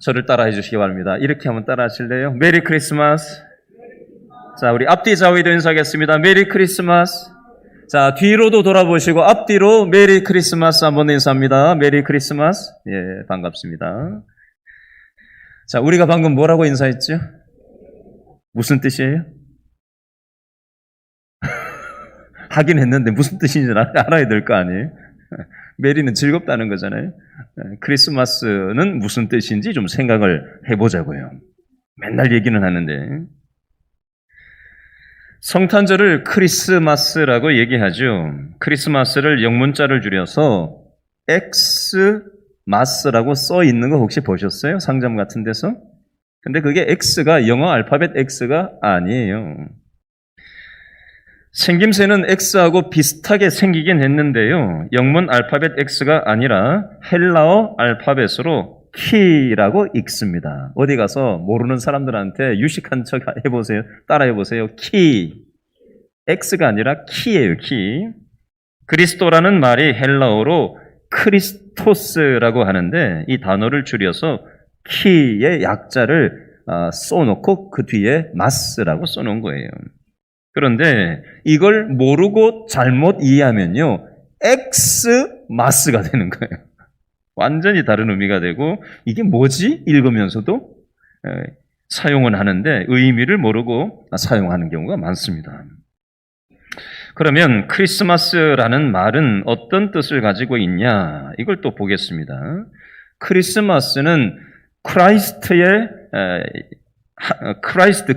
저를 따라해 주시기 바랍니다. 이렇게 한번 따라 하실래요? 메리 크리스마스. 자, 우리 앞뒤 좌우에도 인사하겠습니다. 메리 크리스마스. 자, 뒤로도 돌아보시고 앞뒤로 메리 크리스마스 한번 인사합니다. 메리 크리스마스. 예, 반갑습니다. 자, 우리가 방금 뭐라고 인사했죠? 무슨 뜻이에요? 하긴 했는데 무슨 뜻인지 알아야 될 거 아니에요? 메리는 즐겁다는 거잖아요. 크리스마스는 무슨 뜻인지 좀 생각을 해보자고요. 맨날 얘기는 하는데. 성탄절을 크리스마스라고 얘기하죠. 크리스마스를 영문자를 줄여서 엑스마스라고 써 있는 거 혹시 보셨어요? 상점 같은 데서? 근데 그게 X가 영어 알파벳 X가 아니에요. 생김새는 X하고 비슷하게 생기긴 했는데요. 영문 알파벳 X가 아니라 헬라어 알파벳으로 키라고 읽습니다. 어디 가서 모르는 사람들한테 유식한 척 해보세요. 따라해보세요. 키. X가 아니라 키예요. 키. 그리스도라는 말이 헬라어로 크리스토스라고 하는데 이 단어를 줄여서 키의 약자를 써놓고 그 뒤에 마스라고 써놓은 거예요. 그런데 이걸 모르고 잘못 이해하면요. 엑스마스가 되는 거예요. 완전히 다른 의미가 되고 이게 뭐지? 읽으면서도 사용은 하는데 의미를 모르고 사용하는 경우가 많습니다. 그러면 크리스마스라는 말은 어떤 뜻을 가지고 있냐? 이걸 또 보겠습니다. 크리스마스는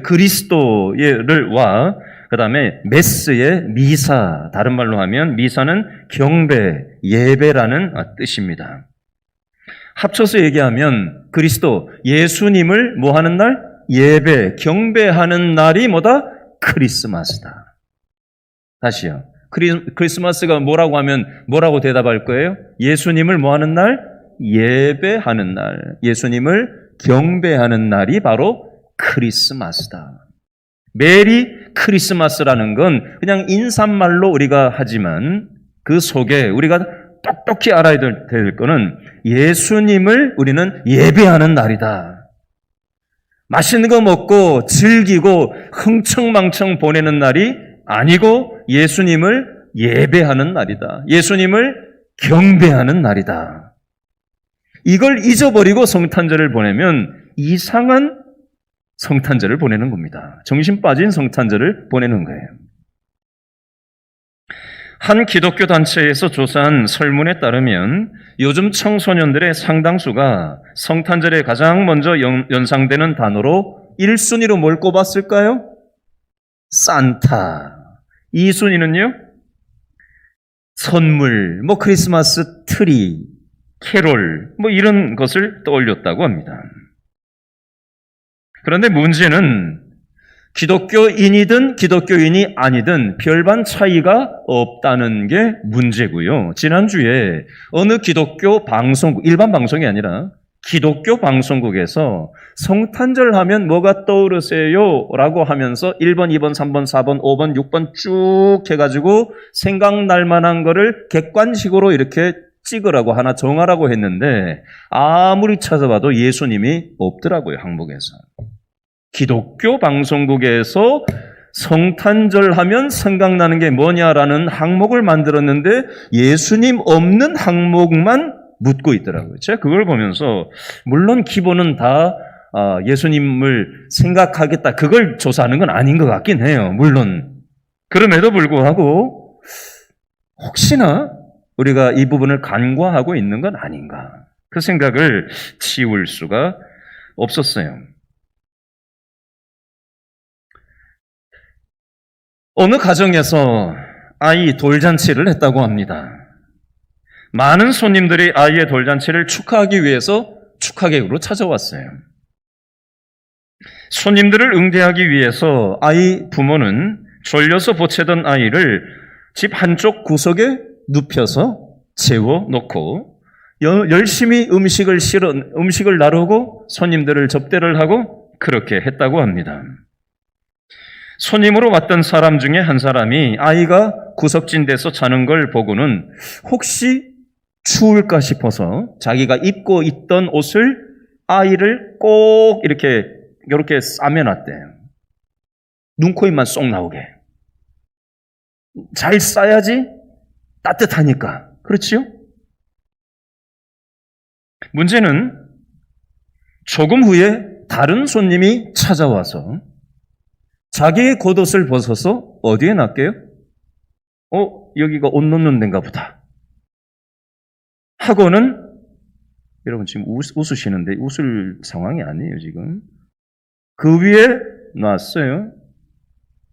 그리스도를 그 다음에 메스의 미사, 다른 말로 하면 미사는 경배, 예배라는 뜻입니다. 합쳐서 얘기하면 그리스도, 예수님을 뭐 하는 날? 예배, 경배하는 날이 뭐다? 크리스마스다. 다시요. 크리스마스가 뭐라고 하면 뭐라고 대답할 거예요? 예수님을 뭐 하는 날? 예배하는 날. 예수님을 경배하는 날이 바로 크리스마스다. 메리 크리스마스라는 건 그냥 인사말로 우리가 하지만 그 속에 우리가 똑똑히 알아야 될 거는 예수님을 우리는 예배하는 날이다. 맛있는 거 먹고 즐기고 흥청망청 보내는 날이 아니고 예수님을 예배하는 날이다. 예수님을 경배하는 날이다. 이걸 잊어버리고 성탄절을 보내면 이상한 성탄절을 보내는 겁니다. 정신 빠진 성탄절을 보내는 거예요. 한 기독교 단체에서 조사한 설문에 따르면 요즘 청소년들의 상당수가 성탄절에 가장 먼저 연상되는 단어로 1순위로 뭘 꼽았을까요? 산타. 2순위는요? 선물, 크리스마스 트리, 캐롤, 이런 것을 떠올렸다고 합니다. 그런데 문제는 기독교인이든 기독교인이 아니든 별반 차이가 없다는 게 문제고요. 지난주에 어느 기독교 방송국, 일반 방송이 아니라 기독교 방송국에서 성탄절 하면 뭐가 떠오르세요? 라고 하면서 1번, 2번, 3번, 4번, 5번, 6번 쭉 해가지고 생각날 만한 거를 객관식으로 이렇게 찍으라고 하나 정하라고 했는데 아무리 찾아봐도 예수님이 없더라고요, 항목에서. 기독교 방송국에서 성탄절 하면 생각나는 게 뭐냐라는 항목을 만들었는데 예수님 없는 항목만 묻고 있더라고요. 제가 그걸 보면서 물론 기본은 다 예수님을 생각하겠다 그걸 조사하는 건 아닌 것 같긴 해요. 물론 그럼에도 불구하고 혹시나 우리가 이 부분을 간과하고 있는 건 아닌가 그 생각을 지울 수가 없었어요. 어느 가정에서 아이 돌잔치를 했다고 합니다. 많은 손님들이 아이의 돌잔치를 축하하기 위해서 축하객으로 찾아왔어요. 손님들을 응대하기 위해서 아이 부모는 졸려서 보채던 아이를 집 한쪽 구석에 눕혀서 재워놓고 열심히 음식을 나르고 손님들을 접대를 하고 그렇게 했다고 합니다. 손님으로 왔던 사람 중에 한 사람이 아이가 구석진 데서 자는 걸 보고는 혹시 추울까 싶어서 자기가 입고 있던 옷을 아이를 꼭 이렇게 싸매놨대요. 눈, 코, 입만 쏙 나오게. 잘 싸야지 따뜻하니까. 그렇지요? 문제는 조금 후에 다른 손님이 찾아와서 자기의 겉옷을 벗어서 어디에 놨게요? 여기가 옷 놓는 데인가 보다. 하고는, 여러분 지금 웃으시는데 웃을 상황이 아니에요, 지금. 그 위에 놨어요.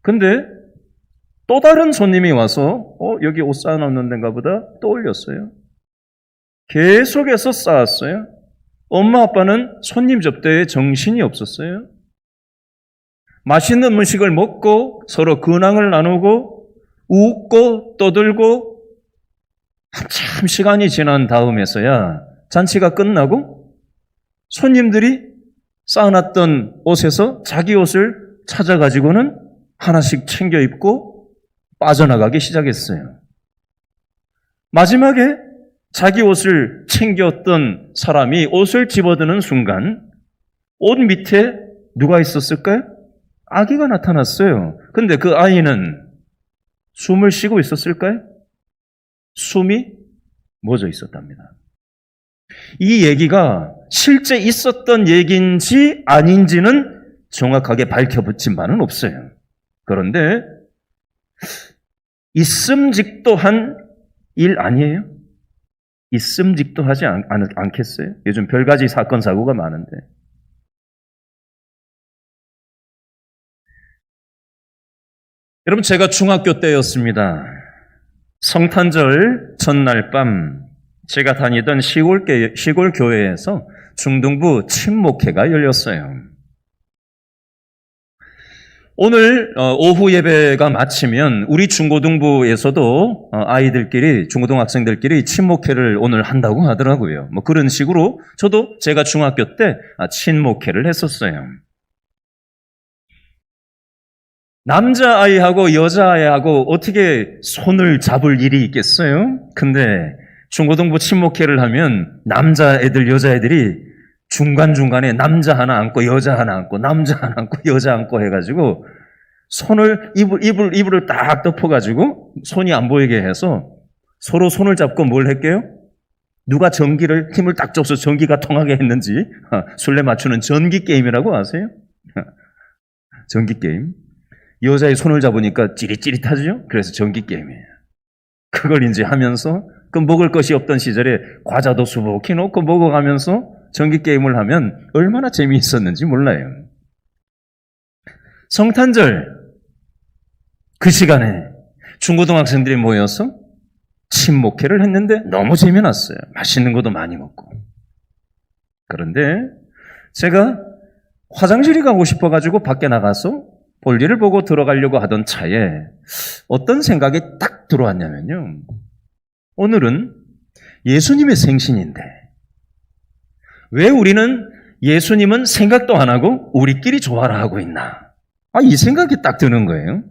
근데 또 다른 손님이 와서 여기 옷 쌓아놓는 데인가 보다 또 올렸어요. 계속해서 쌓았어요. 엄마 아빠는 손님 접대에 정신이 없었어요. 맛있는 음식을 먹고 서로 근황을 나누고 웃고 떠들고 한참 시간이 지난 다음에서야 잔치가 끝나고 손님들이 쌓아놨던 옷에서 자기 옷을 찾아가지고는 하나씩 챙겨 입고 빠져나가기 시작했어요. 마지막에 자기 옷을 챙겼던 사람이 옷을 집어드는 순간 옷 밑에 누가 있었을까요? 아기가 나타났어요. 근데 그 아이는 숨을 쉬고 있었을까요? 숨이 멎어 있었답니다. 이 얘기가 실제 있었던 얘기인지 아닌지는 정확하게 밝혀붙인 바는 없어요. 그런데 있음직도한 일 아니에요? 있음직도하지 않겠어요? 요즘 별가지 사건 사고가 많은데. 여러분, 제가 중학교 때였습니다. 성탄절 전날 밤 제가 다니던 시골 교회에서 중등부 친목회가 열렸어요. 오늘 오후 예배가 마치면 우리 중고등부에서도 아이들끼리, 중고등학생들끼리 친목회를 오늘 한다고 하더라고요. 뭐 그런 식으로 저도 제가 중학교 때 친목회를 했었어요. 남자아이하고 여자아이하고 어떻게 손을 잡을 일이 있겠어요? 근데 중고등부 친목회를 하면 남자애들, 여자애들이 중간중간에 남자 하나 안고 여자 하나 안고 남자 하나 안고 여자 안고 해가지고 손을 이불을 딱 덮어가지고 손이 안 보이게 해서 서로 손을 잡고 뭘 할게요? 누가 전기를 힘을 딱 줘서 전기가 통하게 했는지 술래 맞추는 전기 게임이라고 아세요? 전기 게임. 여자의 손을 잡으니까 찌릿찌릿하죠? 그래서 전기 게임이에요. 그걸 이제 하면서 그 먹을 것이 없던 시절에 과자도 수북히 놓고 먹어가면서 전기 게임을 하면 얼마나 재미있었는지 몰라요. 성탄절 그 시간에 중고등학생들이 모여서 친목회를 했는데 너무 재미났어요. 맛있는 것도 많이 먹고. 그런데 제가 화장실이 가고 싶어가지고 밖에 나가서 볼일을 보고 들어가려고 하던 차에 어떤 생각이 딱 들어왔냐면요. 오늘은 예수님의 생신인데 왜 우리는 예수님은 생각도 안 하고 우리끼리 좋아라 하고 있나? 이 생각이 딱 드는 거예요.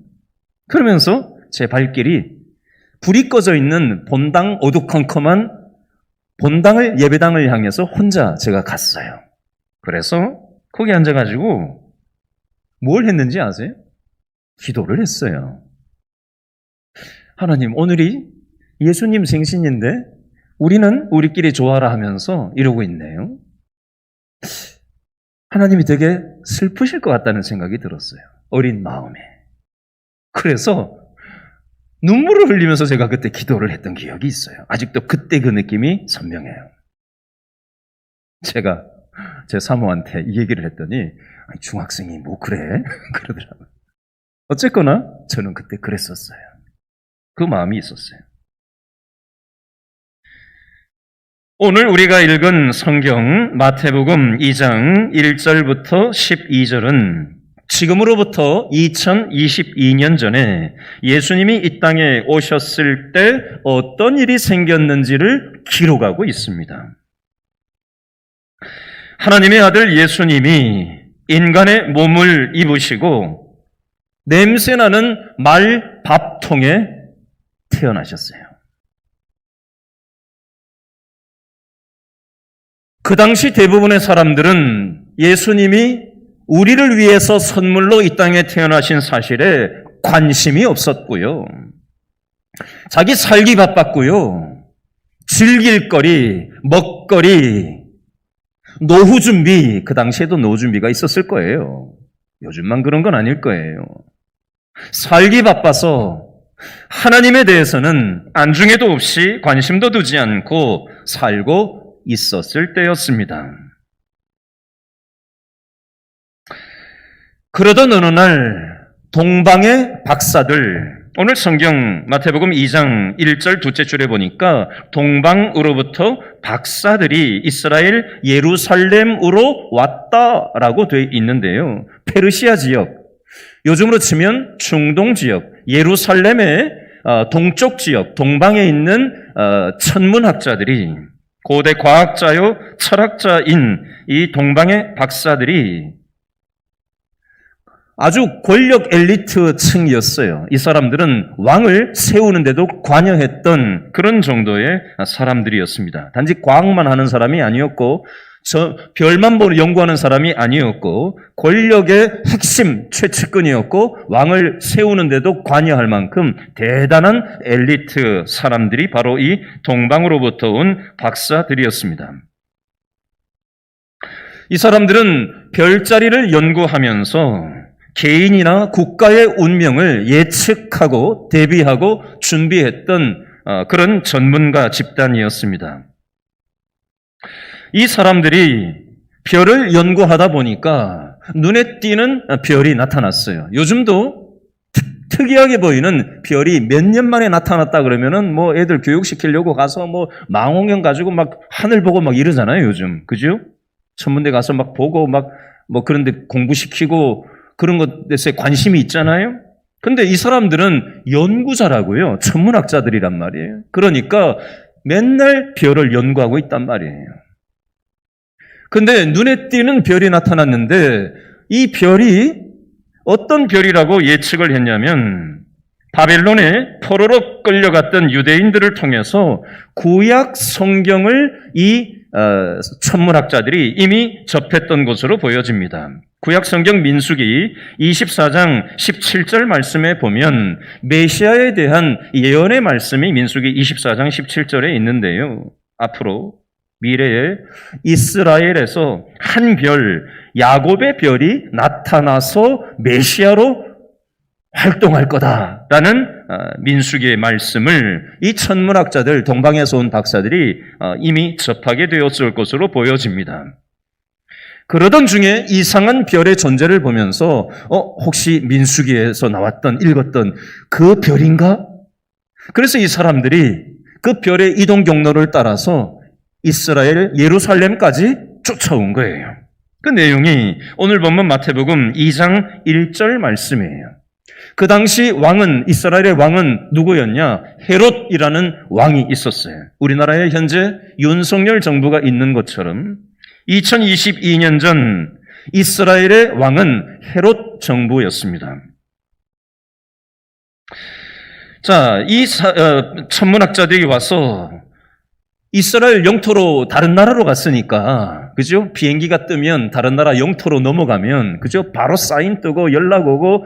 그러면서 제 발길이 불이 꺼져 있는 본당 어두컴컴한 본당을 예배당을 향해서 혼자 제가 갔어요. 그래서 거기 앉아가지고 뭘 했는지 아세요? 기도를 했어요. 하나님, 오늘이 예수님 생신인데 우리는 우리끼리 좋아라 하면서 이러고 있네요. 하나님이 되게 슬프실 것 같다는 생각이 들었어요. 어린 마음에. 그래서 눈물을 흘리면서 제가 그때 기도를 했던 기억이 있어요. 아직도 그때 그 느낌이 선명해요. 제가 제 사모한테 이 얘기를 했더니 중학생이 뭐 그래? 그러더라고요. 어쨌거나 저는 그때 그랬었어요. 그 마음이 있었어요. 오늘 우리가 읽은 성경 마태복음 2장 1절부터 12절은 지금으로부터 2022년 전에 예수님이 이 땅에 오셨을 때 어떤 일이 생겼는지를 기록하고 있습니다. 하나님의 아들 예수님이 인간의 몸을 입으시고 냄새나는 말 밥통에 태어나셨어요. 그 당시 대부분의 사람들은 예수님이 우리를 위해서 선물로 이 땅에 태어나신 사실에 관심이 없었고요. 자기 살기 바빴고요. 즐길 거리, 먹거리, 노후 준비, 그 당시에도 노후 준비가 있었을 거예요. 요즘만 그런 건 아닐 거예요. 살기 바빠서 하나님에 대해서는 안중에도 없이 관심도 두지 않고 살고 있었을 때였습니다. 그러던 어느 날 동방의 박사들, 오늘 성경 마태복음 2장 1절 둘째 줄에 보니까 동방으로부터 박사들이 이스라엘 예루살렘으로 왔다라고 되어 있는데요. 페르시아 지역, 요즘으로 치면 중동 지역, 예루살렘의 동쪽 지역, 동방에 있는 천문학자들이, 고대 과학자요 철학자인 이 동방의 박사들이 아주 권력 엘리트 층이었어요. 이 사람들은 왕을 세우는데도 관여했던 그런 정도의 사람들이었습니다. 단지 과학만 하는 사람이 아니었고, 별만 보는 연구하는 사람이 아니었고, 권력의 핵심 최측근이었고, 왕을 세우는데도 관여할 만큼 대단한 엘리트 사람들이 바로 이 동방으로부터 온 박사들이었습니다. 이 사람들은 별자리를 연구하면서 개인이나 국가의 운명을 예측하고 대비하고 준비했던 그런 전문가 집단이었습니다. 이 사람들이 별을 연구하다 보니까 눈에 띄는 별이 나타났어요. 요즘도 특이하게 보이는 별이 몇 년 만에 나타났다 그러면은 뭐 애들 교육시키려고 가서 뭐 망원경 가지고 막 하늘 보고 막 이러잖아요, 요즘. 그죠? 천문대 가서 막 보고 막 뭐 그런데 공부시키고 그런 것에 관심이 있잖아요. 근데 이 사람들은 연구자라고요. 천문학자들이란 말이에요. 그러니까 맨날 별을 연구하고 있단 말이에요. 근데 눈에 띄는 별이 나타났는데 이 별이 어떤 별이라고 예측을 했냐면 바벨론에 포로로 끌려갔던 유대인들을 통해서 구약 성경을 이 천문학자들이 이미 접했던 것으로 보여집니다. 구약 성경 민수기 24장 17절 말씀에 보면 메시아에 대한 예언의 말씀이 민수기 24장 17절에 있는데요. 앞으로 미래에 이스라엘에서 한 별, 야곱의 별이 나타나서 메시아로 활동할 거다라는 민수기의 말씀을 이 천문학자들, 동방에서 온 박사들이 이미 접하게 되었을 것으로 보여집니다. 그러던 중에 이상한 별의 존재를 보면서 혹시 민수기에서 나왔던, 읽었던 그 별인가? 그래서 이 사람들이 그 별의 이동 경로를 따라서 이스라엘 예루살렘까지 쫓아온 거예요. 그 내용이 오늘 본문 마태복음 2장 1절 말씀이에요. 그 당시 왕은, 이스라엘의 왕은 누구였냐? 헤롯이라는 왕이 있었어요. 우리나라에 현재 윤석열 정부가 있는 것처럼 2022년 전 이스라엘의 왕은 헤롯 정부였습니다. 자, 이 천문학자들이 와서 이스라엘 영토로 다른 나라로 갔으니까, 그죠? 비행기가 뜨면 다른 나라 영토로 넘어가면, 그죠? 바로 사인 뜨고 연락 오고,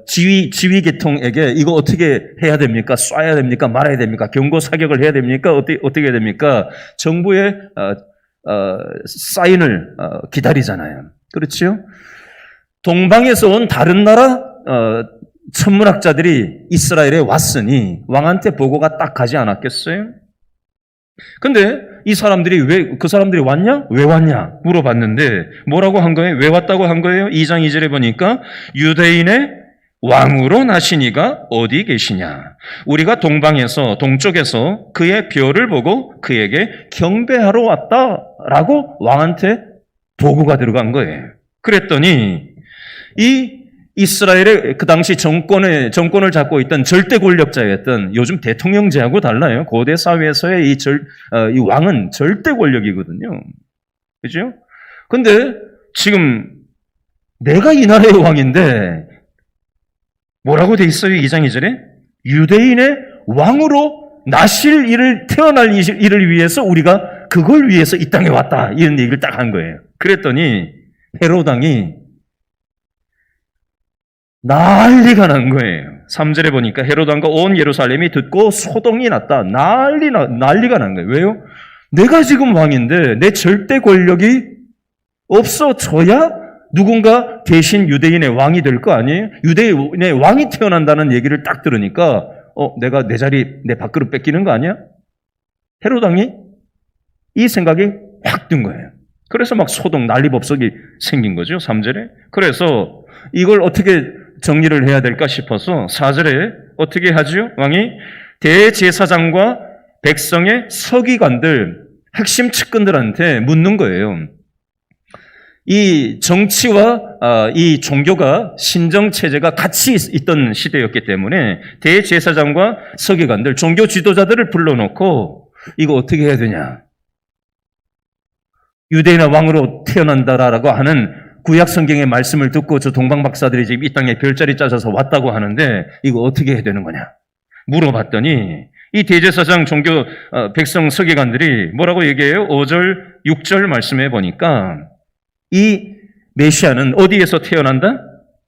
지휘계통에게 이거 어떻게 해야 됩니까? 쏴야 됩니까? 말아야 됩니까? 경고 사격을 해야 됩니까? 어떻게 해야 됩니까? 정부의 사인을 기다리잖아요. 그렇죠? 동방에서 온 다른 나라 천문학자들이 이스라엘에 왔으니 왕한테 보고가 딱 가지 않았겠어요? 근데 이 사람들이 그 사람들이 왔냐? 왜 왔냐? 물어봤는데 뭐라고 한 거예요? 왜 왔다고 한 거예요? 2장 2절에 보니까 유대인의 왕으로 나신 이가 어디 계시냐? 우리가 동쪽에서 그의 별을 보고 그에게 경배하러 왔다라고 왕한테 보고가 들어간 거예요. 그랬더니 이 이스라엘의 그 당시 정권을 잡고 있던 절대 권력자였던, 요즘 대통령제하고 달라요. 고대 사회에서의 이 왕은 절대 권력이거든요. 그죠? 근데 지금 내가 이 나라의 왕인데 뭐라고 돼 있어요? 2장 2절에? 유대인의 왕으로 나실 일을, 태어날 일을 위해서 우리가 그걸 위해서 이 땅에 왔다. 이런 얘기를 딱 한 거예요. 그랬더니 헤롯 왕이 난리가 난 거예요. 3절에 보니까 헤롯 왕과 온 예루살렘이 듣고 소동이 났다. 난리가 난 거예요. 왜요? 내가 지금 왕인데 내 절대 권력이 없어져야 누군가 대신 유대인의 왕이 될 거 아니에요? 유대인의 왕이 태어난다는 얘기를 딱 들으니까 내가 내 자리, 내 밥그릇 뺏기는 거 아니야? 헤롯 왕이 이 생각이 확 든 거예요. 그래서 막 소동, 난리법석이 생긴 거죠. 3절에. 그래서 이걸 어떻게 정리를 해야 될까 싶어서 4절에 어떻게 하죠? 왕이 대제사장과 백성의 서기관들, 핵심 측근들한테 묻는 거예요. 이 정치와 이 종교가 신정체제가 같이 있던 시대였기 때문에 대제사장과 서기관들, 종교 지도자들을 불러놓고 이거 어떻게 해야 되냐? 유대인의 왕으로 태어난다라고 하는 구약 성경의 말씀을 듣고 저 동방 박사들이 지금 이 땅에 별자리 짜셔서 왔다고 하는데 이거 어떻게 해야 되는 거냐? 물어봤더니 이 대제사장 종교 백성 서기관들이 뭐라고 얘기해요? 5절, 6절 말씀해 보니까 이 메시아는 어디에서 태어난다?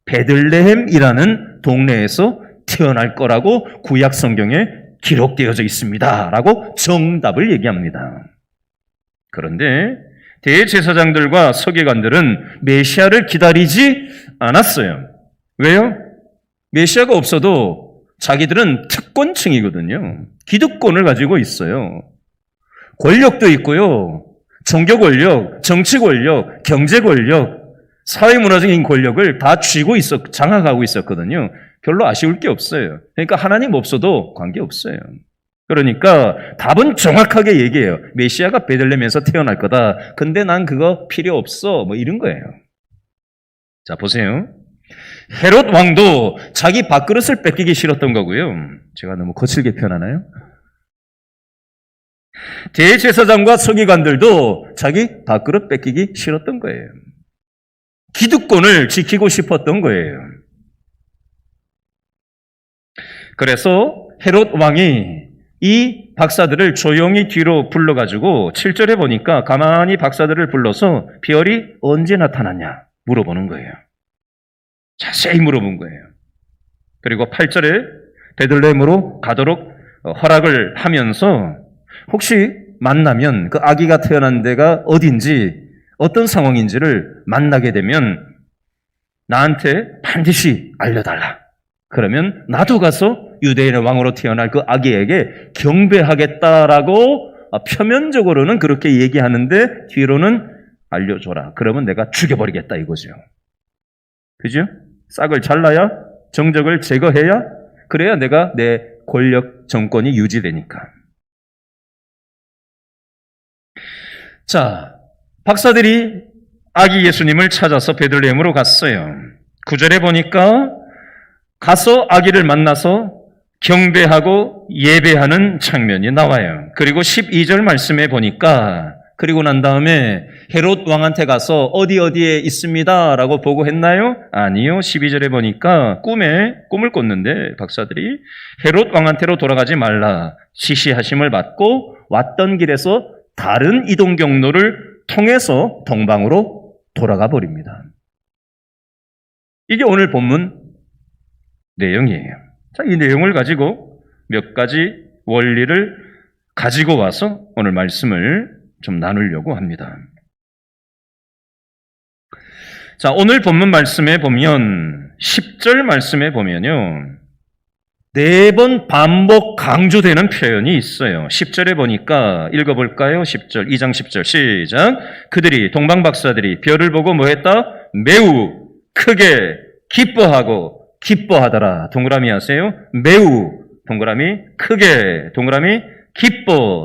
베들레헴이라는 동네에서 태어날 거라고 구약 성경에 기록되어져 있습니다. 라고 정답을 얘기합니다. 그런데 대제사장들과 서기관들은 메시아를 기다리지 않았어요. 왜요? 메시아가 없어도 자기들은 특권층이거든요. 기득권을 가지고 있어요. 권력도 있고요. 종교 권력, 정치 권력, 경제 권력, 사회문화적인 권력을 다 쥐고 장악하고 있었거든요. 별로 아쉬울 게 없어요. 그러니까 하나님 없어도 관계없어요. 그러니까 답은 정확하게 얘기해요. 메시아가 베들레헴에서 태어날 거다. 근데 난 그거 필요 없어. 뭐 이런 거예요. 자, 보세요. 헤롯 왕도 자기 밥그릇을 뺏기기 싫었던 거고요. 제가 너무 거칠게 표현하나요? 대제사장과 서기관들도 자기 밥그릇 뺏기기 싫었던 거예요. 기득권을 지키고 싶었던 거예요. 그래서 헤롯 왕이 이 박사들을 조용히 뒤로 불러가지고 7절에 보니까 가만히 박사들을 불러서 별이 언제 나타났냐 물어보는 거예요. 자세히 물어본 거예요. 그리고 8절에 베들레헴으로 가도록 허락을 하면서 혹시 만나면 그 아기가 태어난 데가 어딘지 어떤 상황인지를 만나게 되면 나한테 반드시 알려달라. 그러면 나도 가서 유대인의 왕으로 태어날 그 아기에게 경배하겠다라고 표면적으로는 그렇게 얘기하는데 뒤로는 알려줘라. 그러면 내가 죽여버리겠다 이거죠. 그죠? 싹을 잘라야 정적을 제거해야 그래야 내가 내 권력 정권이 유지되니까. 자, 박사들이 아기 예수님을 찾아서 베들레헴으로 갔어요. 9절에 보니까 가서 아기를 만나서 경배하고 예배하는 장면이 나와요. 그리고 12절 말씀에 보니까 그리고 난 다음에 헤롯 왕한테 가서 어디에 있습니다 라고 보고했나요? 아니요. 12절에 보니까 꿈을 꿨는데 박사들이 헤롯 왕한테로 돌아가지 말라 지시하심을 받고 왔던 길에서 다른 이동 경로를 통해서 동방으로 돌아가 버립니다. 이게 오늘 본문 내용이에요. 자, 이 내용을 가지고 몇 가지 원리를 가지고 와서 오늘 말씀을 좀 나누려고 합니다. 자, 오늘 본문 말씀에 보면 10절 말씀에 보면요. 4번 반복 강조되는 표현이 있어요. 10절에 보니까 읽어볼까요? 10절, 2장 10절 시작. 그들이 동방박사들이 별을 보고 뭐했다? 매우 크게 기뻐하더라. 동그라미 하세요. 매우 동그라미 크게 동그라미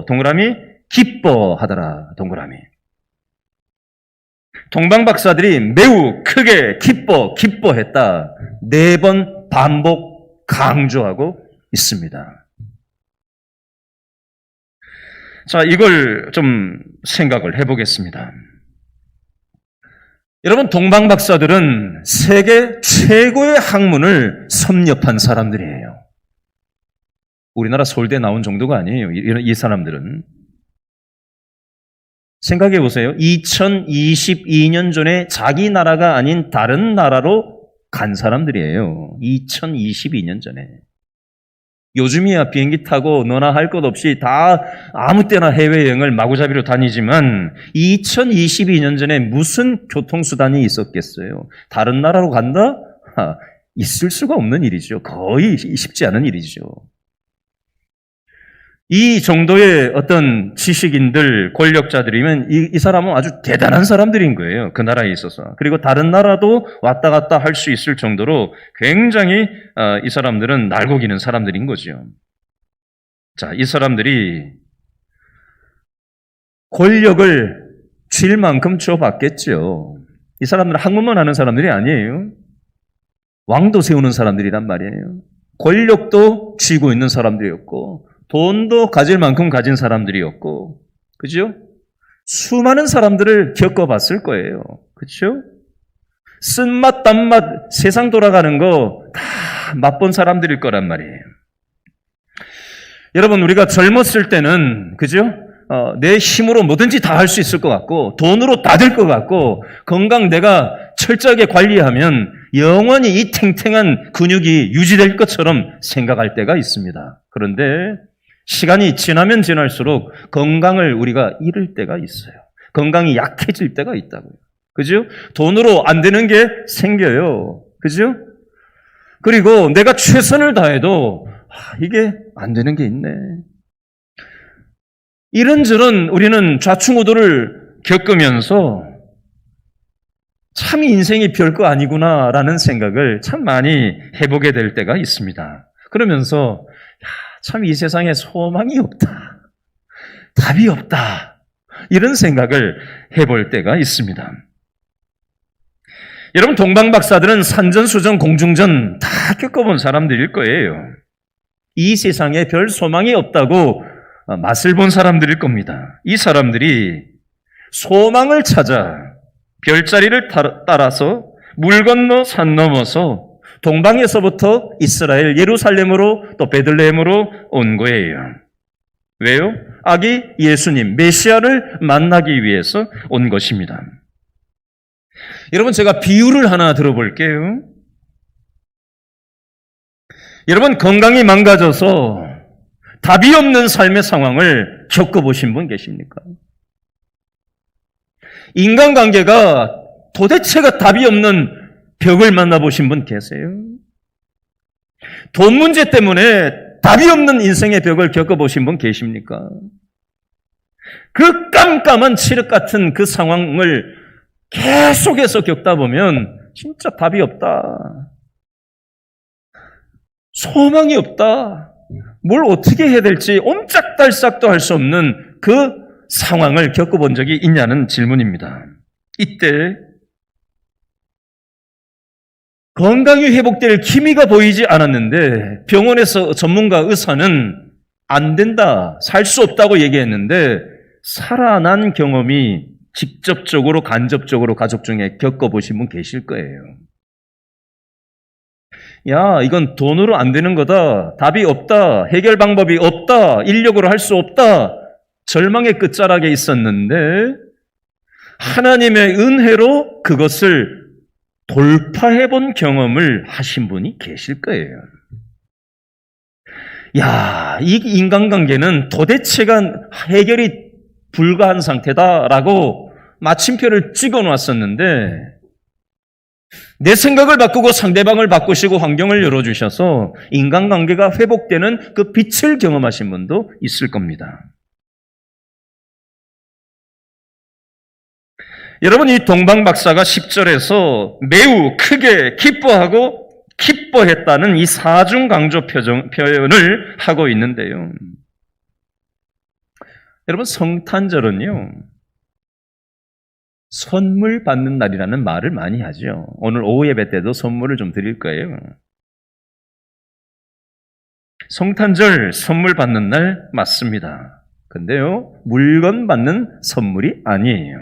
동그라미 기뻐하더라. 동그라미. 동방박사들이 매우 크게 기뻐했다. 4번 반복 강조하고 있습니다. 자, 이걸 좀 생각을 해보겠습니다. 여러분, 동방박사들은 세계 최고의 학문을 섭렵한 사람들이에요. 우리나라 서울대 나온 정도가 아니에요. 이 사람들은. 생각해 보세요. 2022년 전에 자기 나라가 아닌 다른 나라로 간 사람들이에요. 2022년 전에. 요즘이야 비행기 타고 너나 할 것 없이 다 아무 때나 해외여행을 마구잡이로 다니지만 2022년 전에 무슨 교통수단이 있었겠어요? 다른 나라로 간다? 있을 수가 없는 일이죠. 거의 쉽지 않은 일이죠. 이 정도의 어떤 지식인들, 권력자들이면 이 사람은 아주 대단한 사람들인 거예요. 그 나라에 있어서. 그리고 다른 나라도 왔다 갔다 할 수 있을 정도로 굉장히 이 사람들은 날고 기는 사람들인 거죠. 자, 이 사람들이 권력을 쥘 만큼 줘봤겠죠. 이 사람들은 학문만 하는 사람들이 아니에요. 왕도 세우는 사람들이란 말이에요. 권력도 쥐고 있는 사람들이었고 돈도 가질 만큼 가진 사람들이었고, 그죠? 수많은 사람들을 겪어봤을 거예요. 그죠? 쓴맛, 단맛, 세상 돌아가는 거 다 맛본 사람들일 거란 말이에요. 여러분, 우리가 젊었을 때는, 그죠? 내 힘으로 뭐든지 다 할 수 있을 것 같고, 돈으로 다 될 것 같고, 건강 내가 철저하게 관리하면 영원히 이 탱탱한 근육이 유지될 것처럼 생각할 때가 있습니다. 그런데 시간이 지나면 지날수록 건강을 우리가 잃을 때가 있어요. 건강이 약해질 때가 있다고요. 그죠? 돈으로 안 되는 게 생겨요. 그죠? 그리고 내가 최선을 다해도 이게 안 되는 게 있네. 이런저런 우리는 좌충우돌을 겪으면서 참 인생이 별거 아니구나라는 생각을 참 많이 해보게 될 때가 있습니다. 그러면서 참 이 세상에 소망이 없다. 답이 없다. 이런 생각을 해볼 때가 있습니다. 여러분, 동방박사들은 산전수전, 공중전 다 겪어본 사람들일 거예요. 이 세상에 별 소망이 없다고 맛을 본 사람들일 겁니다. 이 사람들이 소망을 찾아 별자리를 따라서 물 건너 산 넘어서 동방에서부터 이스라엘 예루살렘으로 또 베들레헴으로 온 거예요. 왜요? 아기 예수님 메시아를 만나기 위해서 온 것입니다. 여러분, 제가 비유를 하나 들어볼게요. 여러분, 건강이 망가져서 답이 없는 삶의 상황을 겪어보신 분 계십니까? 인간관계가 도대체가 답이 없는 벽을 만나보신 분 계세요? 돈 문제 때문에 답이 없는 인생의 벽을 겪어보신 분 계십니까? 그 깜깜한 칠흑 같은 그 상황을 계속해서 겪다 보면 진짜 답이 없다. 소망이 없다. 뭘 어떻게 해야 될지 옴짝달싹도 할 수 없는 그 상황을 겪어본 적이 있냐는 질문입니다. 이때 건강이 회복될 기미가 보이지 않았는데 병원에서 전문가 의사는 안 된다, 살 수 없다고 얘기했는데 살아난 경험이 직접적으로 간접적으로 가족 중에 겪어보신 분 계실 거예요. 야, 이건 돈으로 안 되는 거다. 답이 없다. 해결 방법이 없다. 인력으로 할 수 없다. 절망의 끝자락에 있었는데 하나님의 은혜로 그것을 돌파해본 경험을 하신 분이 계실 거예요. 야, 이 인간관계는 도대체가 해결이 불가한 상태다라고 마침표를 찍어 놨었는데 내 생각을 바꾸고 상대방을 바꾸시고 환경을 열어주셔서 인간관계가 회복되는 그 빛을 경험하신 분도 있을 겁니다. 여러분, 이 동방박사가 10절에서 매우 크게 기뻐했다는 이 사중강조 표현을 하고 있는데요. 여러분, 성탄절은요, 선물 받는 날이라는 말을 많이 하죠. 오늘 오후 예배 때도 선물을 좀 드릴 거예요. 성탄절 선물 받는 날 맞습니다. 근데요, 물건 받는 선물이 아니에요.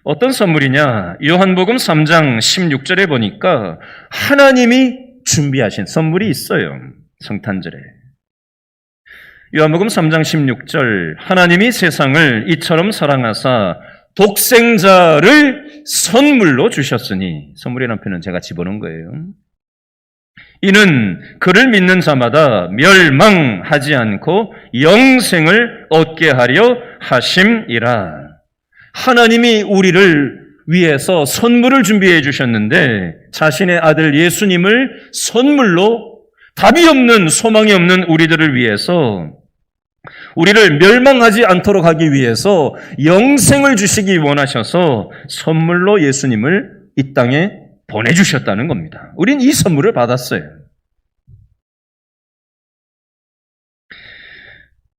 어떤 선물이냐? 요한복음 3장 16절에 보니까 하나님이 준비하신 선물이 있어요. 성탄절에. 요한복음 3장 16절 하나님이 세상을 이처럼 사랑하사 독생자를 선물로 주셨으니, 선물이라는 표현은 제가 집어넣은 거예요. 이는 그를 믿는 자마다 멸망하지 않고 영생을 얻게 하려 하심이라. 하나님이 우리를 위해서 선물을 준비해 주셨는데 자신의 아들 예수님을 선물로 답이 없는, 소망이 없는 우리들을 위해서, 우리를 멸망하지 않도록 하기 위해서 영생을 주시기 원하셔서 선물로 예수님을 이 땅에 보내주셨다는 겁니다. 우린 이 선물을 받았어요.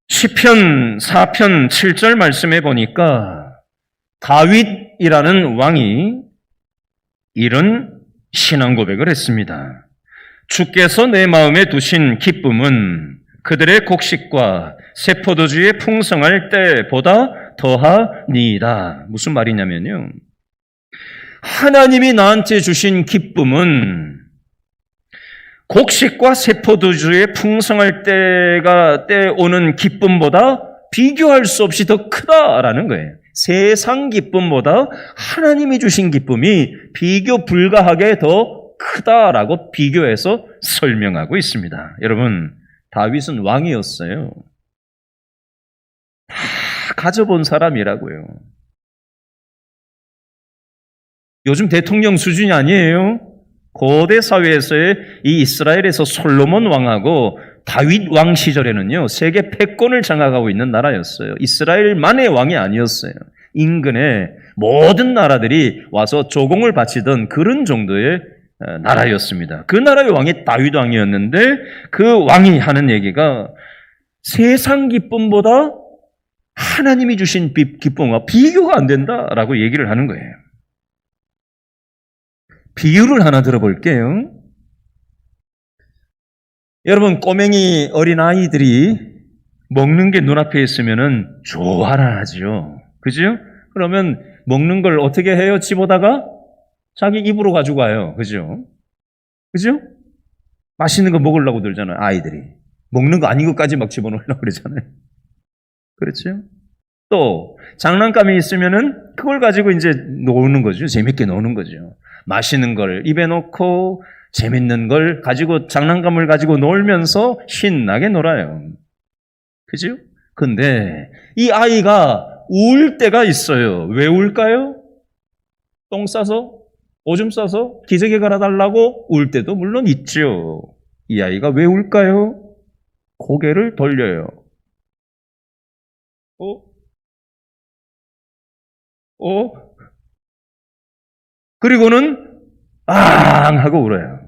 시편 4편 7절 말씀해 보니까 다윗이라는 왕이 이런 신앙 고백을 했습니다. 주께서 내 마음에 두신 기쁨은 그들의 곡식과 새 포도주의 풍성할 때보다 더하니이다. 무슨 말이냐면요, 하나님이 나한테 주신 기쁨은 곡식과 새 포도주의 풍성할 때 오는 기쁨보다 비교할 수 없이 더 크다라는 거예요. 세상 기쁨보다 하나님이 주신 기쁨이 비교 불가하게 더 크다라고 비교해서 설명하고 있습니다. 여러분, 다윗은 왕이었어요. 다 가져본 사람이라고요. 요즘 대통령 수준이 아니에요. 고대 사회에서의 이 이스라엘에서 솔로몬 왕하고 다윗 왕 시절에는요, 세계 패권을 장악하고 있는 나라였어요. 이스라엘만의 왕이 아니었어요. 인근의 모든 나라들이 와서 조공을 바치던 그런 정도의 나라였습니다. 그 나라의 왕이 다윗 왕이었는데 그 왕이 하는 얘기가 세상 기쁨보다 하나님이 주신 기쁨과 비교가 안 된다라고 얘기를 하는 거예요. 비유를 하나 들어볼게요. 여러분, 꼬맹이 어린아이들이 먹는 게 눈앞에 있으면은 좋아라 하죠. 그죠? 그러면 먹는 걸 어떻게 해요? 집어다가 자기 입으로 가지고 와요. 그죠? 그죠? 맛있는 거 먹으려고 들잖아요, 아이들이. 먹는 거 아닌 것까지 막 집어넣으려고 그러잖아요. 그렇죠? 또, 장난감이 있으면은 그걸 가지고 이제 노는 거죠. 재밌게 노는 거죠. 맛있는 걸 입에 넣고 재밌는 걸 가지고, 장난감을 가지고 놀면서 신나게 놀아요. 그죠? 근데 이 아이가 울 때가 있어요. 왜 울까요? 똥 싸서? 오줌 싸서? 기저귀 갈아달라고 울 때도 물론 있죠. 이 아이가 왜 울까요? 고개를 돌려요. 그리고는 앙 하고 울어요.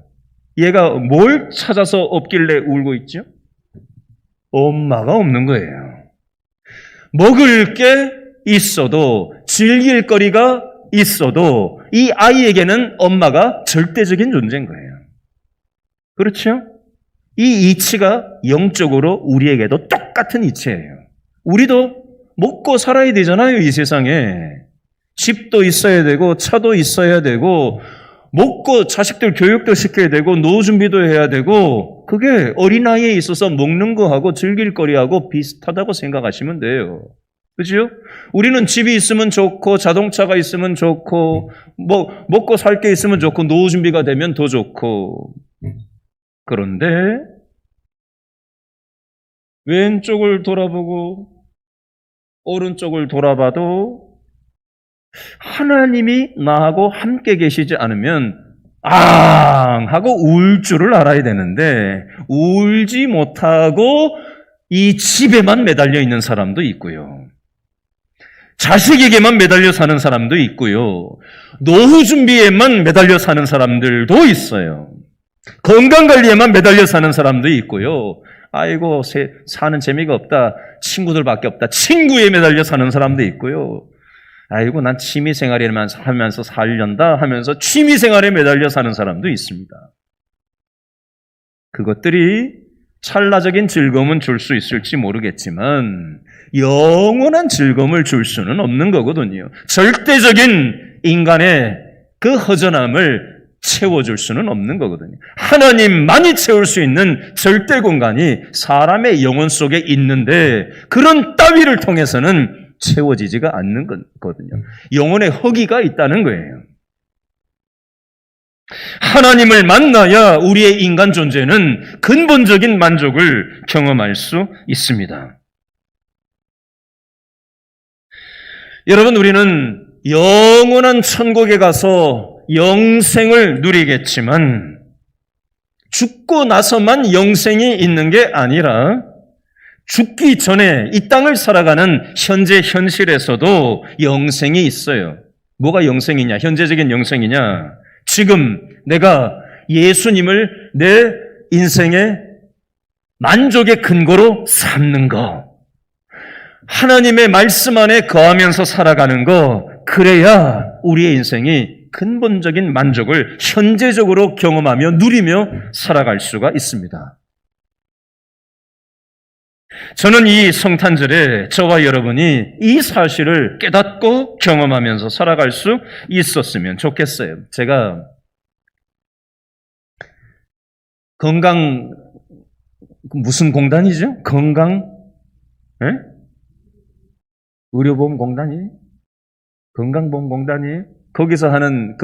얘가 뭘 찾아서 없길래 울고 있죠? 엄마가 없는 거예요. 먹을 게 있어도, 즐길 거리가 있어도 이 아이에게는 엄마가 절대적인 존재인 거예요. 그렇죠? 이 이치가 영적으로 우리에게도 똑같은 이치예요. 우리도 먹고 살아야 되잖아요, 이 세상에. 집도 있어야 되고 차도 있어야 되고 먹고 자식들 교육도 시켜야 되고 노후 준비도 해야 되고, 그게 어린아이에 있어서 먹는 거하고 즐길 거리하고 비슷하다고 생각하시면 돼요. 그죠? 우리는 집이 있으면 좋고 자동차가 있으면 좋고 먹고 살 게 있으면 좋고 노후 준비가 되면 더 좋고, 그런데 왼쪽을 돌아보고 오른쪽을 돌아봐도 하나님이 나하고 함께 계시지 않으면 앙 하고 울 줄을 알아야 되는데, 울지 못하고 이 집에만 매달려 있는 사람도 있고요. 자식에게만 매달려 사는 사람도 있고요. 노후 준비에만 매달려 사는 사람들도 있어요. 건강관리에만 매달려 사는 사람도 있고요. 아이고, 사는 재미가 없다, 친구들밖에 없다, 친구에 매달려 사는 사람도 있고요. 아이고, 난 취미생활에만 하면서 살련다 하면서 취미생활에 매달려 사는 사람도 있습니다. 그것들이 찰나적인 즐거움은 줄 수 있을지 모르겠지만 영원한 즐거움을 줄 수는 없는 거거든요. 절대적인 인간의 그 허전함을 채워줄 수는 없는 거거든요. 하나님만이 채울 수 있는 절대 공간이 사람의 영혼 속에 있는데 그런 따위를 통해서는 채워지지가 않는 거거든요. 영혼의 허기가 있다는 거예요. 하나님을 만나야 우리의 인간 존재는 근본적인 만족을 경험할 수 있습니다. 여러분, 우리는 영원한 천국에 가서 영생을 누리겠지만 죽고 나서만 영생이 있는 게 아니라 죽기 전에 이 땅을 살아가는 현재 현실에서도 영생이 있어요. 뭐가 영생이냐? 현재적인 영생이냐? 지금 내가 예수님을 내 인생의 만족의 근거로 삼는 거, 하나님의 말씀 안에 거하면서 살아가는 거, 그래야 우리의 인생이 근본적인 만족을 현재적으로 경험하며 누리며 살아갈 수가 있습니다. 저는 이 성탄절에 저와 여러분이 이 사실을 깨닫고 경험하면서 살아갈 수 있었으면 좋겠어요. 제가 건강, 무슨 공단이죠? 의료보험공단이? 건강보험공단이? 거기서 하는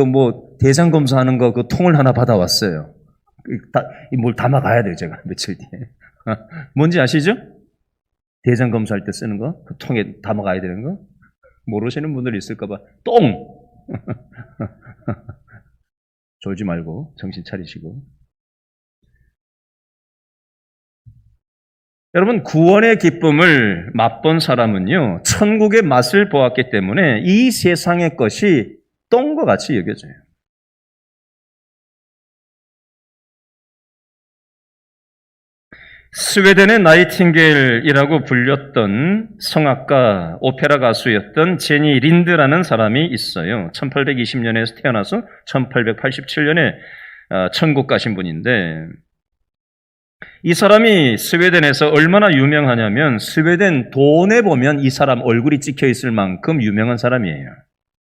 대장 검사하는 거 그 통을 하나 받아왔어요. 뭘 담아가야 돼요, 제가 며칠 뒤에. 뭔지 아시죠? 대장 검사할 때 쓰는 거? 그 통에 담아가야 되는 거? 모르시는 분들이 있을까봐. 똥! 졸지 말고 정신 차리시고. 여러분, 구원의 기쁨을 맛본 사람은요, 천국의 맛을 보았기 때문에 이 세상의 것이 똥과 같이 여겨져요. 스웨덴의 나이팅게일이라고 불렸던 성악가, 오페라 가수였던 제니 린드라는 사람이 있어요. 1820년에 태어나서 1887년에 천국 가신 분인데, 이 사람이 스웨덴에서 얼마나 유명하냐면 스웨덴 돈에 보면 이 사람 얼굴이 찍혀 있을 만큼 유명한 사람이에요.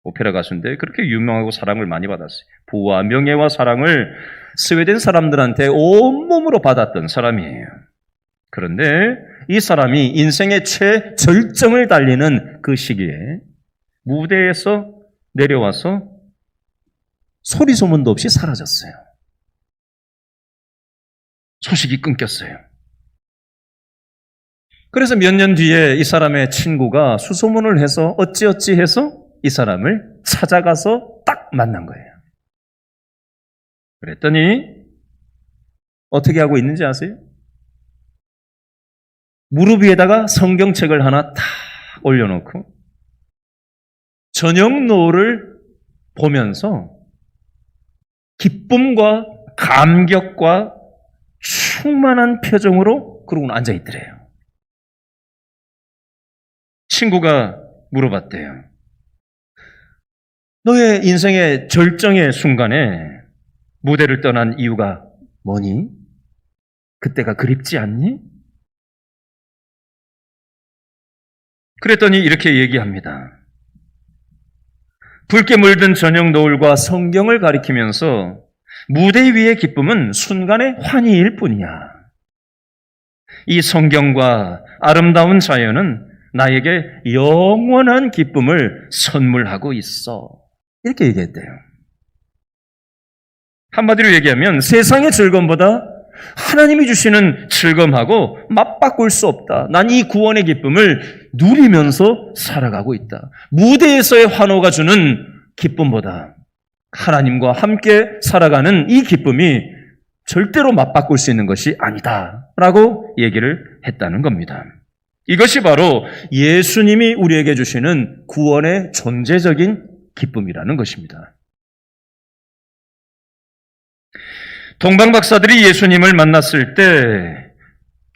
오페라 가수인데 그렇게 유명하고 사랑을 많이 받았어요. 부와 명예와 사랑을 스웨덴 사람들한테 온몸으로 받았던 사람이에요. 그런데 이 사람이 인생의 최절정을 달리는 그 시기에 무대에서 내려와서 소리 소문도 없이 사라졌어요. 소식이 끊겼어요. 그래서 몇 년 뒤에 이 사람의 친구가 수소문을 해서 어찌어찌 해서 이 사람을 찾아가서 딱 만난 거예요. 그랬더니 어떻게 하고 있는지 아세요? 무릎 위에다가 성경책을 하나 탁 올려놓고 저녁 노을을 보면서 기쁨과 감격과 충만한 표정으로 그러고 앉아있더래요. 친구가 물어봤대요. 너의 인생의 절정의 순간에 무대를 떠난 이유가 뭐니? 그때가 그립지 않니? 그랬더니 이렇게 얘기합니다. 붉게 물든 저녁 노을과 성경을 가리키면서 무대 위의 기쁨은 순간의 환희일 뿐이야. 이 성경과 아름다운 자연은 나에게 영원한 기쁨을 선물하고 있어. 이렇게 얘기했대요. 한마디로 얘기하면 세상의 즐거움보다 하나님이 주시는 즐거움하고 맞바꿀 수 없다. 난 이 구원의 기쁨을 누리면서 살아가고 있다. 무대에서의 환호가 주는 기쁨보다 하나님과 함께 살아가는 이 기쁨이 절대로 맞바꿀 수 있는 것이 아니다. 라고 얘기를 했다는 겁니다. 이것이 바로 예수님이 우리에게 주시는 구원의 존재적인 기쁨이라는 것입니다. 동방박사들이 예수님을 만났을 때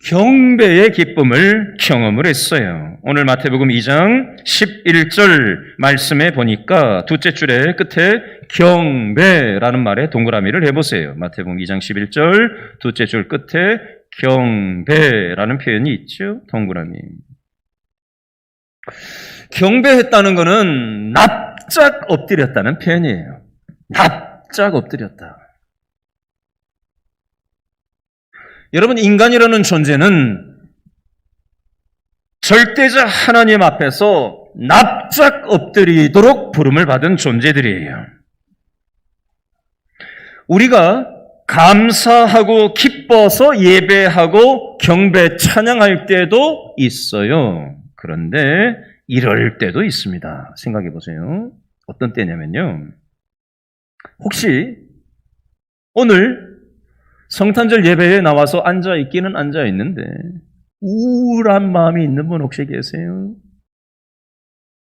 경배의 기쁨을 경험을 했어요. 오늘 마태복음 2장 11절 말씀에 보니까 둘째 줄에 끝에 경배라는 말에 동그라미를 해보세요. 마태복음 2장 11절 둘째 줄 끝에 경배라는 표현이 있죠. 동그라미. 경배했다는 것은 납작 엎드렸다는 표현이에요. 납작 엎드렸다. 여러분, 인간이라는 존재는 절대자 하나님 앞에서 납작 엎드리도록 부름을 받은 존재들이에요. 우리가 감사하고 기뻐서 예배하고 경배 찬양할 때도 있어요. 그런데 이럴 때도 있습니다. 생각해 보세요. 어떤 때냐면요. 혹시 오늘 성탄절 예배에 나와서 앉아있기는 앉아있는데 우울한 마음이 있는 분 혹시 계세요?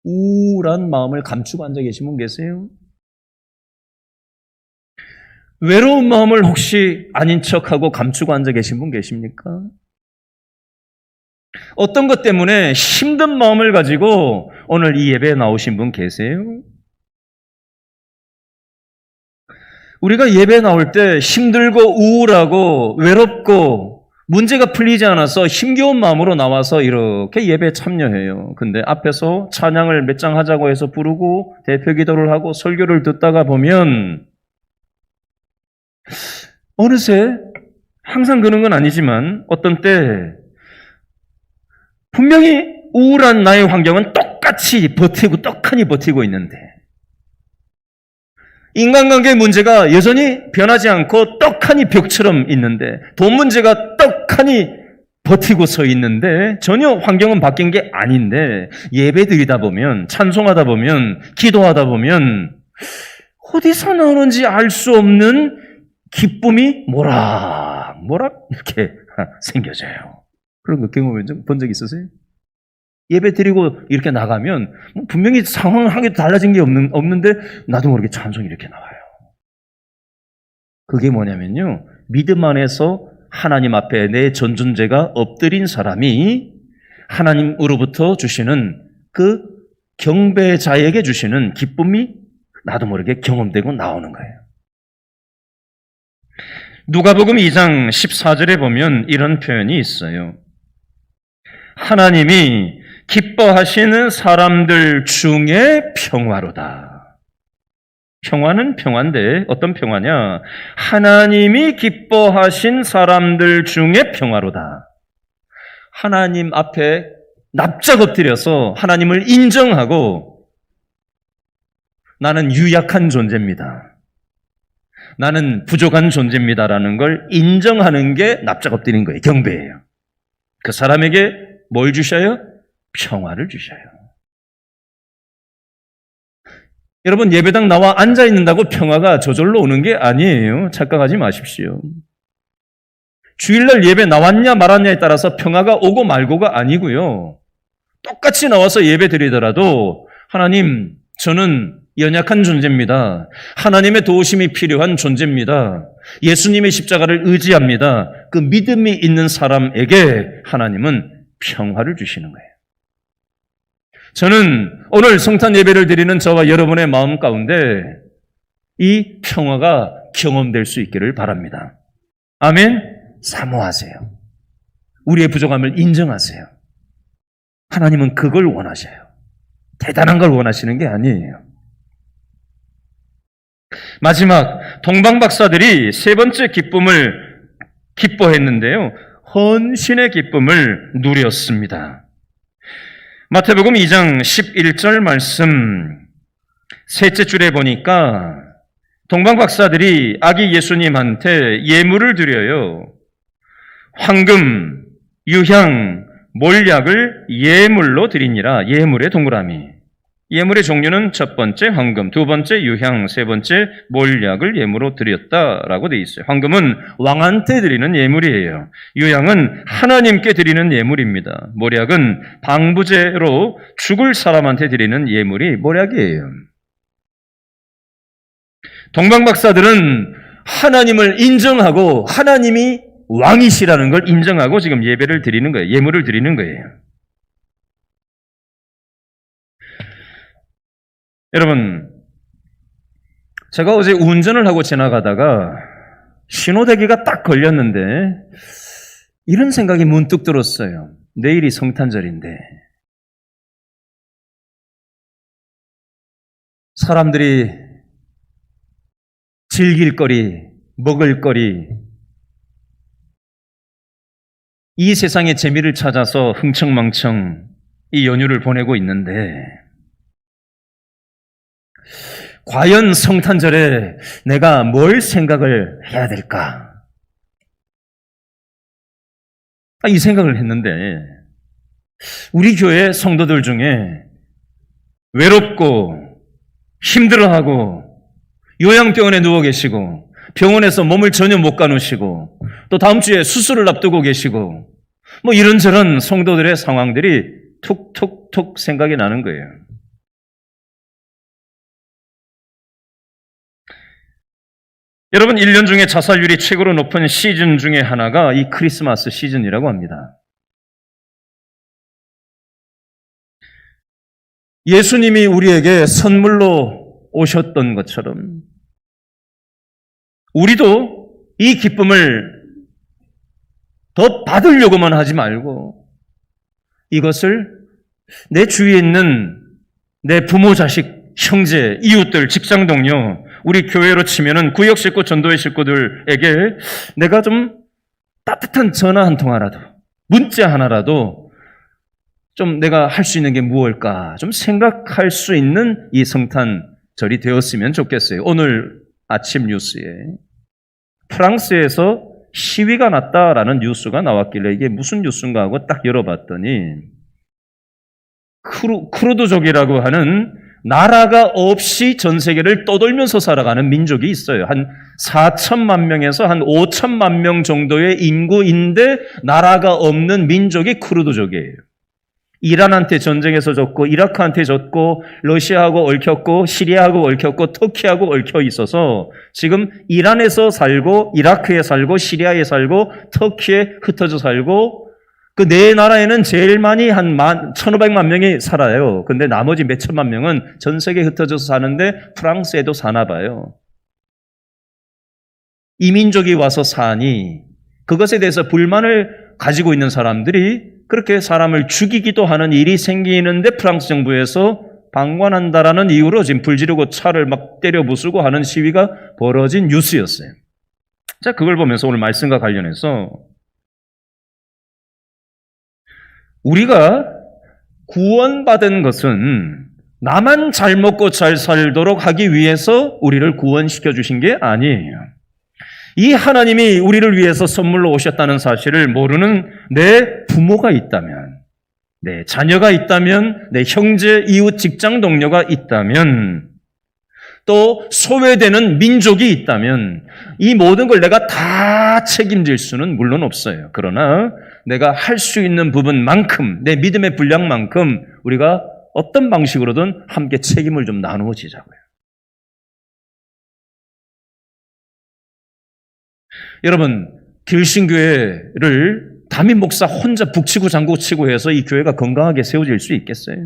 우울한 마음을 감추고 앉아 계신 분 계세요? 외로운 마음을 혹시 아닌 척하고 감추고 앉아 계신 분 계십니까? 어떤 것 때문에 힘든 마음을 가지고 오늘 이 예배에 나오신 분 계세요? 우리가 예배에 나올 때 힘들고 우울하고 외롭고 문제가 풀리지 않아서 힘겨운 마음으로 나와서 이렇게 예배에 참여해요. 근데 앞에서 찬양을 몇 장 하자고 해서 부르고 대표 기도를 하고 설교를 듣다가 보면 어느새 항상 그런 건 아니지만 어떤 때 분명히 우울한 나의 환경은 똑같이 떡하니 버티고 있는데 인간관계의 문제가 여전히 변하지 않고 떡하니 벽처럼 있는데 돈 문제가 떡하니 버티고 서 있는데 전혀 환경은 바뀐 게 아닌데 예배 드리다 보면 찬송하다 보면 기도하다 보면 어디서 나오는지 알 수 없는 기쁨이 모락모락 이렇게 생겨져요. 그런 거 경험해 본 적 있으세요? 예배 드리고 이렇게 나가면 분명히 상황은 한 개도 달라진 게 없는데 나도 모르게 찬송이 이렇게 나와요. 그게 뭐냐면요. 믿음 안에서 하나님 앞에 내 전 존재가 엎드린 사람이 하나님으로부터 주시는 그 경배자에게 주시는 기쁨이 나도 모르게 경험되고 나오는 거예요. 누가복음 2장 14절에 보면 이런 표현이 있어요. 하나님이 기뻐하시는 사람들 중에 평화로다. 평화는 평화인데 어떤 평화냐? 하나님이 기뻐하신 사람들 중에 평화로다. 하나님 앞에 납작 엎드려서 하나님을 인정하고 나는 유약한 존재입니다. 나는 부족한 존재입니다라는 걸 인정하는 게 납작 엎드리는 거예요. 경배예요. 그 사람에게 뭘 주셔요? 평화를 주셔요. 여러분 예배당 나와 앉아 있는다고 평화가 저절로 오는 게 아니에요. 착각하지 마십시오. 주일날 예배 나왔냐 말았냐에 따라서 평화가 오고 말고가 아니고요. 똑같이 나와서 예배 드리더라도 하나님 저는 연약한 존재입니다. 하나님의 도우심이 필요한 존재입니다. 예수님의 십자가를 의지합니다. 그 믿음이 있는 사람에게 하나님은 평화를 주시는 거예요. 저는 오늘 성탄 예배를 드리는 저와 여러분의 마음 가운데 이 평화가 경험될 수 있기를 바랍니다. 아멘. 사모하세요. 우리의 부족함을 인정하세요. 하나님은 그걸 원하셔요. 대단한 걸 원하시는 게 아니에요. 마지막 동방박사들이 세 번째 기쁨을 기뻐했는데요. 헌신의 기쁨을 누렸습니다. 마태복음 2장 11절 말씀 셋째 줄에 보니까 동방박사들이 아기 예수님한테 예물을 드려요. 황금, 유향, 몰약을 예물로 드리니라. 예물의 동그라미. 예물의 종류는 첫 번째 황금, 두 번째 유향, 세 번째 몰약을 예물로 드렸다라고 되어 있어요. 황금은 왕한테 드리는 예물이에요. 유향은 하나님께 드리는 예물입니다. 몰약은 방부제로 죽을 사람한테 드리는 예물이 몰약이에요. 동방박사들은 하나님을 인정하고 하나님이 왕이시라는 걸 인정하고 지금 예배를 드리는 거예요. 예물을 드리는 거예요. 여러분, 제가 어제 운전을 하고 지나가다가 신호대기가 딱 걸렸는데 이런 생각이 문득 들었어요. 내일이 성탄절인데 사람들이 즐길 거리, 먹을 거리, 이 세상의 재미를 찾아서 흥청망청 이 연휴를 보내고 있는데, 과연 성탄절에 내가 뭘 생각을 해야 될까? 이 생각을 했는데, 우리 교회 성도들 중에 외롭고 힘들어하고 요양병원에 누워 계시고 병원에서 몸을 전혀 못 가누시고 또 다음 주에 수술을 앞두고 계시고 뭐 이런저런 성도들의 상황들이 툭툭툭 생각이 나는 거예요. 여러분, 1년 중에 자살률이 최고로 높은 시즌 중에 하나가 이 크리스마스 시즌이라고 합니다. 예수님이 우리에게 선물로 오셨던 것처럼 우리도 이 기쁨을 더 받으려고만 하지 말고 이것을 내 주위에 있는 내 부모, 자식, 형제, 이웃들, 직장 동료, 우리 교회로 치면은 구역 식구, 전도회 식구들에게 내가 좀 따뜻한 전화 한 통화라도, 문자 하나라도 좀 내가 할 수 있는 게 무엇일까 좀 생각할 수 있는 이 성탄절이 되었으면 좋겠어요. 오늘 아침 뉴스에 프랑스에서 시위가 났다라는 뉴스가 나왔길래 이게 무슨 뉴스인가 하고 딱 열어봤더니 쿠르드족이라고 하는 나라가 없이 전 세계를 떠돌면서 살아가는 민족이 있어요. 한 4천만 명에서 한 5천만 명 정도의 인구인데 나라가 없는 민족이 쿠르드족이에요. 이란한테 전쟁에서 졌고 이라크한테 졌고 러시아하고 얽혔고 시리아하고 얽혔고 터키하고 얽혀 있어서 지금 이란에서 살고 이라크에 살고 시리아에 살고 터키에 흩어져 살고 그 네 나라에는 제일 많이 한 1,500만 명이 살아요. 근데 나머지 몇 천만 명은 전 세계에 흩어져서 사는데 프랑스에도 사나 봐요. 이민족이 와서 사니 그것에 대해서 불만을 가지고 있는 사람들이 그렇게 사람을 죽이기도 하는 일이 생기는데 프랑스 정부에서 방관한다라는 이유로 지금 불 지르고 차를 막 때려 부수고 하는 시위가 벌어진 뉴스였어요. 자, 그걸 보면서 오늘 말씀과 관련해서 우리가 구원받은 것은 나만 잘 먹고 잘 살도록 하기 위해서 우리를 구원시켜 주신 게 아니에요. 이 하나님이 우리를 위해서 선물로 오셨다는 사실을 모르는 내 부모가 있다면, 내 자녀가 있다면, 내 형제, 이웃, 직장 동료가 있다면, 또 소외되는 민족이 있다면 이 모든 걸 내가 다 책임질 수는 물론 없어요. 그러나 내가 할 수 있는 부분만큼, 내 믿음의 분량만큼 우리가 어떤 방식으로든 함께 책임을 좀 나누어 지자고요. 여러분, 길신교회를 담임 목사 혼자 북치고 장구치고 해서 이 교회가 건강하게 세워질 수 있겠어요?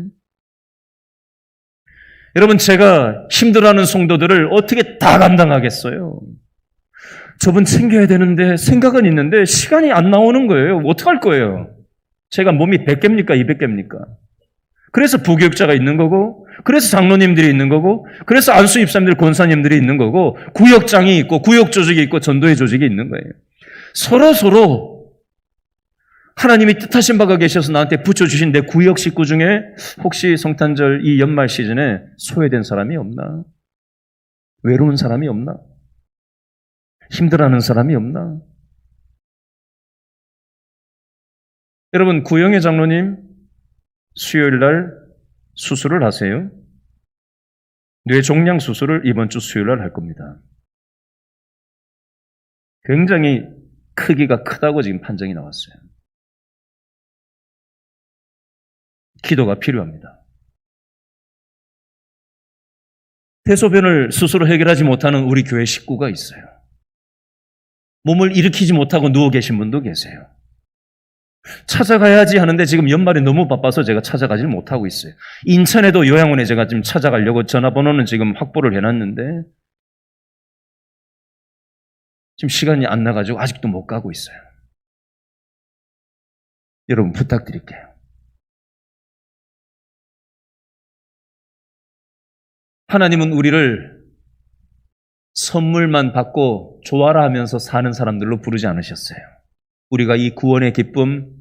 여러분, 제가 힘들어하는 성도들을 어떻게 다 감당하겠어요? 저분 챙겨야 되는데 생각은 있는데 시간이 안 나오는 거예요. 어떡할 거예요? 제가 몸이 100개입니까? 200개입니까? 그래서 부교육자가 있는 거고, 그래서 장로님들이 있는 거고, 그래서 안수 입사님들, 권사님들이 있는 거고, 구역장이 있고, 구역 조직이 있고, 전도회 조직이 있는 거예요. 서로 하나님이 뜻하신 바가 계셔서 나한테 붙여주신 내 구역 식구 중에 혹시 성탄절 이 연말 시즌에 소외된 사람이 없나? 외로운 사람이 없나? 힘들어하는 사람이 없나? 여러분, 구영애 장로님 수요일 날 수술을 하세요. 뇌종양 수술을 이번 주 수요일 날 할 겁니다. 굉장히 크기가 크다고 지금 판정이 나왔어요. 기도가 필요합니다. 대소변을 스스로 해결하지 못하는 우리 교회 식구가 있어요. 몸을 일으키지 못하고 누워 계신 분도 계세요. 찾아가야지 하는데 지금 연말에 너무 바빠서 제가 찾아가지 못하고 있어요. 인천에도 요양원에 제가 지금 찾아가려고 전화번호는 지금 확보를 해놨는데 지금 시간이 안 나가지고 아직도 못 가고 있어요. 여러분 부탁드릴게요. 하나님은 우리를 선물만 받고 좋아라 하면서 사는 사람들로 부르지 않으셨어요. 우리가 이 구원의 기쁨,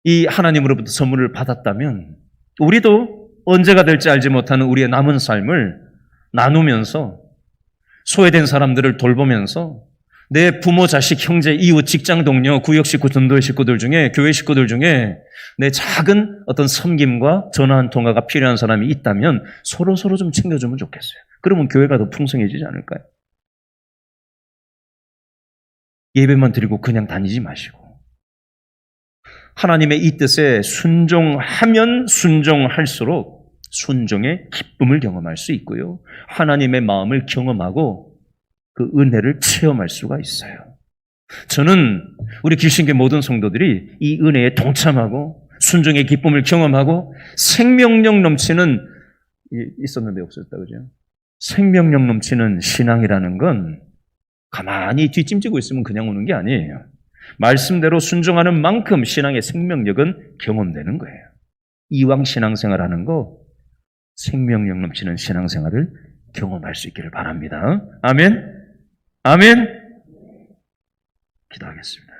이 하나님으로부터 선물을 받았다면 우리도 언제가 될지 알지 못하는 우리의 남은 삶을 나누면서 소외된 사람들을 돌보면서 내 부모, 자식, 형제, 이웃, 직장 동료, 구역 식구, 전도회 식구들 중에, 교회 식구들 중에 내 작은 어떤 섬김과 전화 한 통화가 필요한 사람이 있다면 서로 좀 챙겨주면 좋겠어요. 그러면 교회가 더 풍성해지지 않을까요? 예배만 드리고 그냥 다니지 마시고 하나님의 이 뜻에 순종하면 순종할수록 순종의 기쁨을 경험할 수 있고요. 하나님의 마음을 경험하고 그 은혜를 체험할 수가 있어요. 저는 우리 길신교 모든 성도들이 이 은혜에 동참하고 순종의 기쁨을 경험하고 생명력 넘치는 있었는데 없었다 그죠? 생명력 넘치는 신앙이라는 건 가만히 뒷짐지고 있으면 그냥 오는 게 아니에요. 말씀대로 순종하는 만큼 신앙의 생명력은 경험되는 거예요. 이왕 신앙생활하는 거 생명력 넘치는 신앙생활을 경험할 수 있기를 바랍니다. 아멘. 아멘. 기도하겠습니다.